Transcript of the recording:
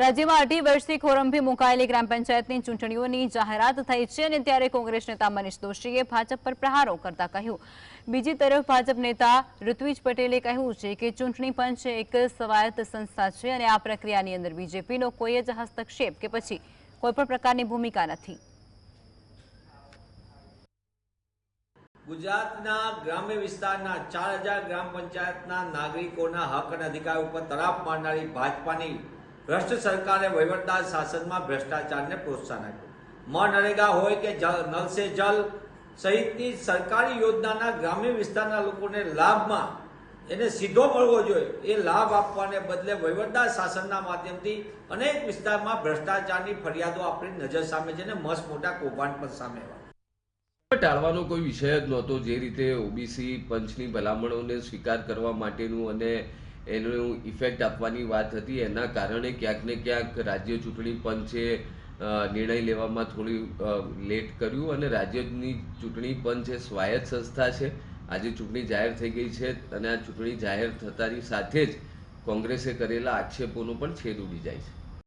રાજ્યમાં 2.5 વર્ષથી ખોરંભી મુકાયેલી ગ્રામ પંચાયતની ચૂંટણીઓની જાહેરાત થઈ છે અને ત્યારે કોંગ્રેસ નેતા મનીષ દોશીએ ભાજપ પર પ્રહારો કરતા કહ્યું, બીજી તરફ ભાજપ નેતા ઋત્વિજ પટેલે કહ્યું છે કે ચૂંટણી પંચ એક સ્વાયત્ત સંસ્થા છે અને આ પ્રક્રિયાની અંદર બીજેપીનો કોઈ જ હસ્તક્ષેપ કે પછી કોઈપણ પ્રકારની ભૂમિકા નથી। ગુજરાતના ગ્રામ્ય વિસ્તારના 4000 ગ્રામ પંચાયતના નાગરિકોના હક અને અધિકાર ઉપર તરાપ મારનારી ભાજપાની ભ્રષ્ટ સરકારે વહીવટદાર શાસનમાં ભ્રષ્ટાચારને પ્રોત્સાહન આપ્યું। મનરેગા હોય કે નલ સે જલ સહિતની સરકારી યોજનાના ગ્રામ્ય વિસ્તારના લોકોને લાભમાં એને સીધો મળવો જોઈએ, એ લાભ આપવાને બદલે વહીવટદાર શાસનના માધ્યમથી અનેક વિસ્તારમાં ભ્રષ્ટાચારની ફરિયાદો આપણી નજર સામે છે ને મસ્ત મોટા કૌભાંડ પણ સામે આવ્યા। ટાળવાનો કોઈ વિષય જ નહોતો। જે રીતે ઓબીસી પંચની ભલામણોને સ્વીકાર કરવા માટેનું અને એનું ઇફેક્ટ આપવાની વાત હતી, એના કારણે ક્યાંક ને ક્યાંક રાજ્ય ચૂંટણી પંચે નિર્ણય લેવામાં થોડી લેટ કર્યું અને રાજ્યની ચૂંટણી પંચ એ સ્વાયત્ત સંસ્થા છે। આજે ચૂંટણી જાહેર થઈ ગઈ છે અને આ ચૂંટણી જાહેર થતાની સાથે જ કોંગ્રેસે કરેલા આક્ષેપોનો પણ છેદ ઉડી જાય છે।